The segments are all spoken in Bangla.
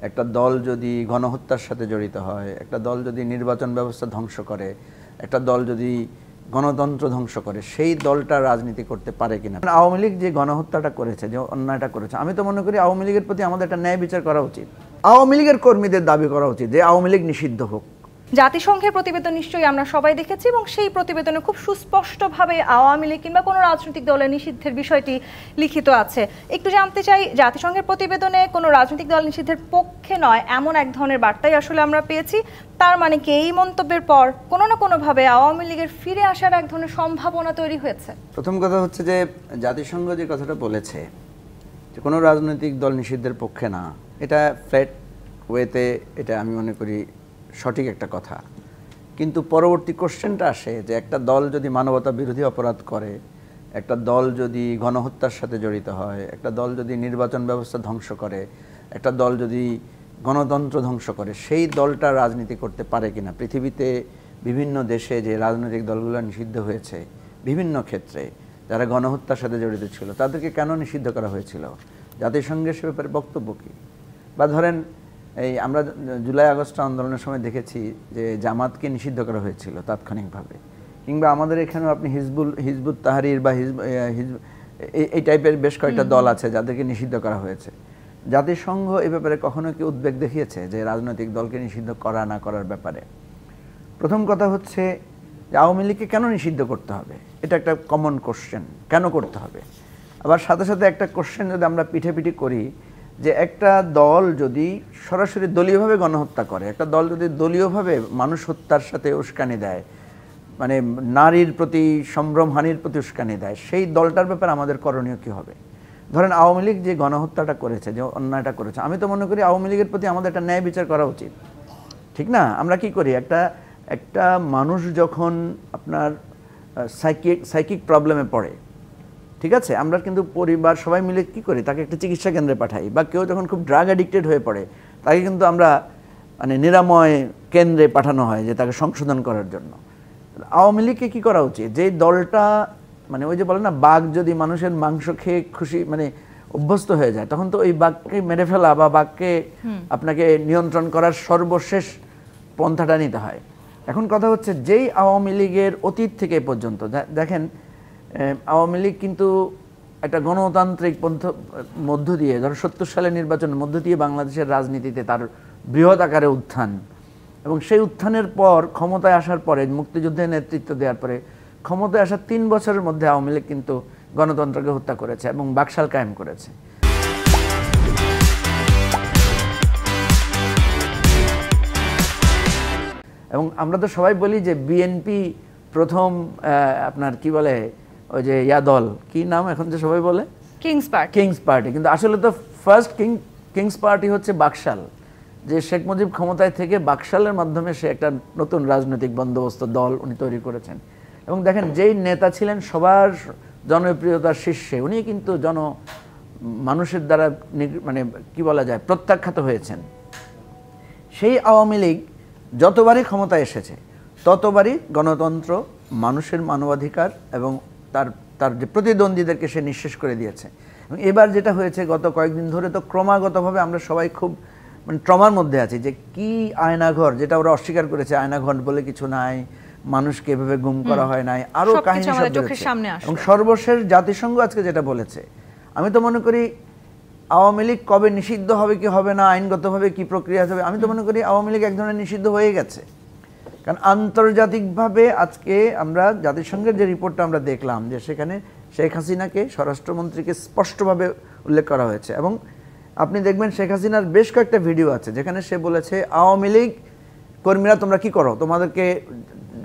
একটা দল যদি গণহত্যার সাথে জড়িত হয়, একটা দল যদি নির্বাচন ব্যবস্থা ধ্বংস করে, একটা দল যদি গণতন্ত্র ধ্বংস করে, সেই দলটা রাজনীতি করতে পারে কিনা। আওয়ামী লীগ যে গণহত্যাটা করেছে, যে অন্যায়টা করেছে, আমি তো মনে করি আওয়ামী লীগের প্রতি আমাদের একটা ন্যায় বিচার করা উচিত। আওয়ামী লীগের কর্মীদের দাবি করা উচিত যে আওয়ামী লীগ নিষিদ্ধ হোক। জাতিসংঘের প্রতিবেদন নিশ্চয়ই আমরা সবাই দেখেছি এবং সেই প্রতিবেদনে খুব সুস্পষ্টভাবে আওয়ামী লীগ কিংবা কোনো রাজনৈতিক দলের নিষিদ্ধের বিষয়টি লিখিত আছে। একটু জানতে চাই, জাতিসংঘের প্রতিবেদনে কোনো রাজনৈতিক দল নিষিদ্ধের পক্ষে নয় এমন এক ধরনের বার্তাই আসলে আমরা পেয়েছি। তার মানে কি এই মন্তব্যের পর কোনো না কোনোভাবে আওয়ামী লীগের ফিরে আসার এক ধরনের সম্ভাবনা তৈরি হয়েছে? প্রথম কথা হচ্ছে যে জাতিসংঘ যে কথাটা বলেছে যে কোনো রাজনৈতিক দল নিষিদ্ধের পক্ষে না, এটা ফ্ল্যাট ওয়েতে এটা আমি মনে করি সঠিক একটা কথা। কিন্তু পরবর্তী কোশ্চেনটা আসে যে একটা দল যদি মানবতা বিরোধী অপরাধ করে, একটা দল যদি গণহত্যার সাথে জড়িত হয়, একটা দল যদি নির্বাচন ব্যবস্থা ধ্বংস করে, একটা দল যদি গণতন্ত্র ধ্বংস করে, সেই দলটা রাজনীতি করতে পারে কিনা। পৃথিবীতে বিভিন্ন দেশে যে রাজনৈতিক দলগুলো নিষিদ্ধ হয়েছে বিভিন্ন ক্ষেত্রে, যারা গণহত্যার সাথে জড়িত ছিল, তাদেরকে কেন নিষিদ্ধ করা হয়েছিল, জাতিসংঘের সে ব্যাপারে বক্তব্য কী? বা ধরেন এই আমরা জুলাই আগস্ট আন্দোলনের সময় দেখেছি যে জামাতকে নিষিদ্ধ করা হয়েছিল তাৎক্ষণিকভাবে, কিংবা আমাদের এখানেও আপনি হিজবুত তাহরির বা এই টাইপের বেশ কয়েকটা দল আছে যাদেরকে নিষিদ্ধ করা হয়েছে। জাতিসংঘ এ ব্যাপারে কখনো কি উদ্বেগ দেখিয়েছে যে রাজনৈতিক দলকে নিষিদ্ধ করা না করার ব্যাপারে? প্রথম কথা হচ্ছে যে আওয়ামী লীগকে কেন নিষিদ্ধ করতে হবে, এটা একটা কমন কোশ্চেন, কেন করতে হবে। আবার সাথে সাথে একটা কোশ্চেন যদি আমরা পিঠে করি যে একটা দল যদি সরাসরি দলীয়ভাবে গণহত্যা করে, একটা দল যদি দলীয়ভাবে মানুষ হত্যার সাথে উস্কানি দেয়, মানে নারীর প্রতি সম্ভ্রমহানির প্রতি উস্কানি দেয়, সেই দলটার ব্যাপারে আমাদের করণীয় কী হবে? ধরেন আওয়ামী লীগ যে গণহত্যাটা করেছে, যে অন্যায়টা করেছে, আমি তো মনে করি আওয়ামী লীগের প্রতি আমাদের একটা ন্যায় বিচার করা উচিত, ঠিক না? আমরা কি করি, একটা মানুষ যখন আপনার সাইকিক প্রবলেমে পড়ে, ঠিক আছে, আমরা কিন্তু পরিবার সবাই মিলে কি করি, তাকে একটা চিকিৎসা কেন্দ্রে পাঠাই, বা কেউ যখন খুব ড্রাগ অ্যাডিক্টেড হয়ে পড়ে তাকে কিন্তু আমরা মানে নিরাময় কেন্দ্রে পাঠানো হয় যে তাকে সংশোধন করার জন্য। আওয়ামী লীগকে কী করা উচিত, যে দলটা মানে ওই যে বলে না, বাঘ যদি মানুষের মাংস খেয়ে খুশি মানে অভ্যস্ত হয়ে যায়, তখন তো ওই বাঘকে মেরে ফেলা বা বাঘকে আপনাকে নিয়ন্ত্রণ করার সর্বশেষ পন্থাটা নিতে হয়। এখন কথা হচ্ছে যেই আওয়ামী লীগের অতীত থেকে পর্যন্ত দেখেন, আওয়ামী লীগ কিন্তু একটা গণতান্ত্রিক মধ্য দিয়ে, ধরো 70 সালের নির্বাচনের মধ্য দিয়ে বাংলাদেশের রাজনীতিতে তার বৃহৎ আকারে উত্থান, এবং সেই উত্থানের পর ক্ষমতায় আসার পরে, মুক্তিযুদ্ধের নেতৃত্ব দেওয়ার পরে ক্ষমতায় আসার 3 বছরের মধ্যে আওয়ামী লীগ কিন্তু গণতন্ত্রকে হত্যা করেছে এবং বাকশাল কায়েম করেছে। এবং আমরা তো সবাই বলি যে বিএনপি প্রথম আপনার কি বলে ওই যে দল কি নাম এখন যে সবাই বলে কিংস পার্টি, কিন্তু আসলে তো ফার্স্ট কিংস পার্টি হচ্ছে বাকশাল, যে শেখ মুজিব ক্ষমতায় থেকে বাকশালের মাধ্যমে সে একটা নতুন রাজনৈতিক বন্দোবস্ত দল উনি তৈরি করেছেন। এবং দেখেন যেই নেতা ছিলেন সবার জনপ্রিয়তার শীর্ষে, উনি কিন্তু মানুষের দ্বারা মানে কি বলা যায় প্রত্যাখ্যাত হয়েছেন। সেই আওয়ামী লীগ যতবারই ক্ষমতায় এসেছে ততবারই গণতন্ত্র, মানুষের মানবাধিকার এবং তার যে প্রতিদ্বন্দ্বীদেরকে সে নিঃশেষ করে দিয়েছে। এবং এবার যেটা হয়েছে গত কয়েকদিন ধরে, তো ক্রমাগতভাবে আমরা সবাই খুব মানে ট্রমার মধ্যে আছি যে কি আয়নাঘর, যেটা ওরা অস্বীকার করেছে, আয়নাঘর বলে কিছু নাই, মানুষকে এভাবে গুম করা হয় নাই, আরো কাহিনী সব বেরোচ্ছে। এবং সর্বশেষ জাতিসংঘ আজকে যেটা বলেছে, আমি তো মনে করি আওয়ামী লীগ কবে নিষিদ্ধ হবে কি হবে না, আইনগতভাবে কি প্রক্রিয়া হবে, আমি তো মনে করি আওয়ামী লীগ এক ধরনের নিষিদ্ধ হয়ে গেছে। কারণ আন্তর্জাতিকভাবে আজকে আমরা জাতিসংঘের যে রিপোর্টটা আমরা দেখলাম, যে সেখানে শেখ হাসিনাকে, স্বরাষ্ট্রমন্ত্রীকে স্পষ্টভাবে উল্লেখ করা হয়েছে। এবং আপনি দেখবেন শেখ হাসিনার বেশ কয়েকটা ভিডিও আছে যেখানে সে বলেছে, আওয়ামী লীগ কর্মীরা তোমরা কি করো, তোমাদেরকে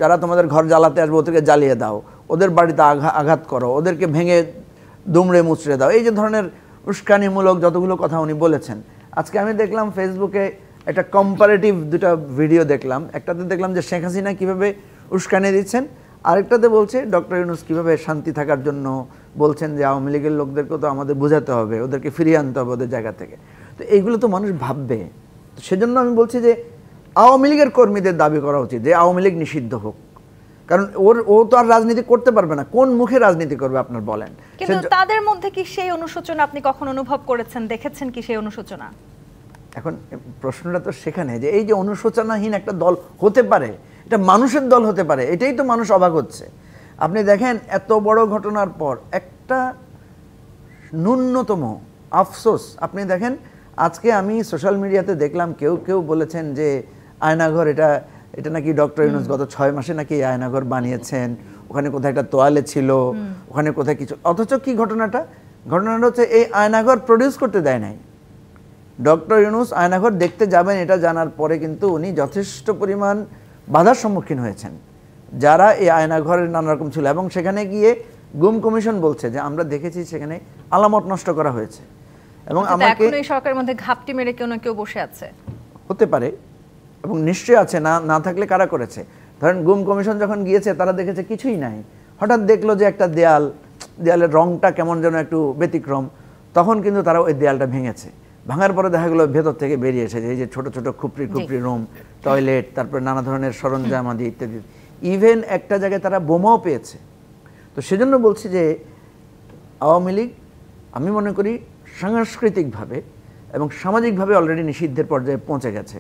যারা তোমাদের ঘর জ্বালাতে আসবে ওদেরকে জ্বালিয়ে দাও, ওদের বাড়িতে আঘাত করো, ওদেরকে ভেঙে দুমড়ে মুচড়ে দাও, এই যে ধরনের উস্কানিমূলক যতগুলো কথা উনি বলেছেন। আজকে আমি দেখলাম ফেসবুকে একটা কম্পারেটিভ দুটা ভিডিও দেখলাম, একটাতে দেখলাম যে শেখ হাসিনা কীভাবে উস্কানি দিচ্ছেন, আরেকটাতে বলছে ডক্টর ইউনূস কীভাবে শান্তি থাকার জন্য বলছেন যে আওয়ামী লীগের লোকদেরকেও তো আমাদের বোঝাতে হবে, ওদেরকে ফিরিয়ে আনতে হবে ওদের জায়গা থেকে। তো এইগুলো তো মানুষ ভাববে, তো সেজন্য আমি বলছি যে আওয়ামী লীগের কর্মীদের দাবি করা উচিত যে আওয়ামী লীগ নিষিদ্ধ হোক, কারণ ও তো আর রাজনীতি করতে পারবে না, কোন মুখে রাজনীতি করবে আপনার বলেন। কিন্তু তাদের মধ্যে কি সেই অনুশোচনা আপনি কখন অনুভব করেছেন, দেখেছেন কি সেই অনুশোচনা? এখন প্রশ্নটা তো সেখানে যে এই যে অনুশোচনাহীন একটা দল হতে পারে, এটা মানুষের দল হতে পারে, এটাই তো মানুষ অবাক হচ্ছে। আপনি দেখেন এত বড় ঘটনার পর একটা ন্যূনতম আফসোস, আপনি দেখেন আজকে আমি সোশ্যাল মিডিয়াতে দেখলাম কেউ কেউ বলেছেন যে আয়নাঘর এটা নাকি ডক্টর ইউনূস গত 6 মাসে নাকি এই আয়নাঘর বানিয়েছেন, ওখানে কোথায় একটা তোয়ালে ছিল, ওখানে কোথায় কিছু, অথচ কি ঘটনাটা হচ্ছে এই আয়নাঘর প্রডিউস করতে দেয় নাই। ডক্টর ইউনূস আয়নাঘর দেখতে যাবেন এটা জানার পরে কিন্তু উনি যথেষ্ট পরিমাণ বাধার সম্মুখীন হয়েছেন, যারা এই আয়নাঘরের নানা রকম ছিল। এবং সেখানে গিয়ে গুম কমিশন বলছে যে আমরা দেখেছি সেখানে আলামত নষ্ট করা হয়েছে। এবং আমাকে এখন এই সরকারের মধ্যে ঘাপটি মেরে কেউ না কেউ বসে আছে, হতে পারে, এবং নিশ্চয়ই আছে, না থাকলে কারা করেছে। ধরেন গুম কমিশন যখন গিয়েছে তারা দেখেছে কিছুই নাই, হঠাৎ দেখলো যে একটা দেয়ালের রংটা কেমন যেন একটু ব্যতিক্রম, তখন কিন্তু তারা ওই দেয়ালটা ভেঙেছে। ভাঙার পরে দেখা গেলো ভেতর থেকে বেরিয়ে এসেছে এই যে ছোট ছোট খুপড়ি রুম, টয়লেট, তারপরে নানা ধরনের সরঞ্জাম আদি ইত্যাদি। ইভেন একটা জায়গায় তারা বোমাও পেয়েছে। তো সেজন্য বলছি যে আওয়ামী লীগ আমি মনে করি সাংস্কৃতিকভাবে এবং সামাজিকভাবে অলরেডি নিষিদ্ধের পর্যায়ে পৌঁছে গেছে।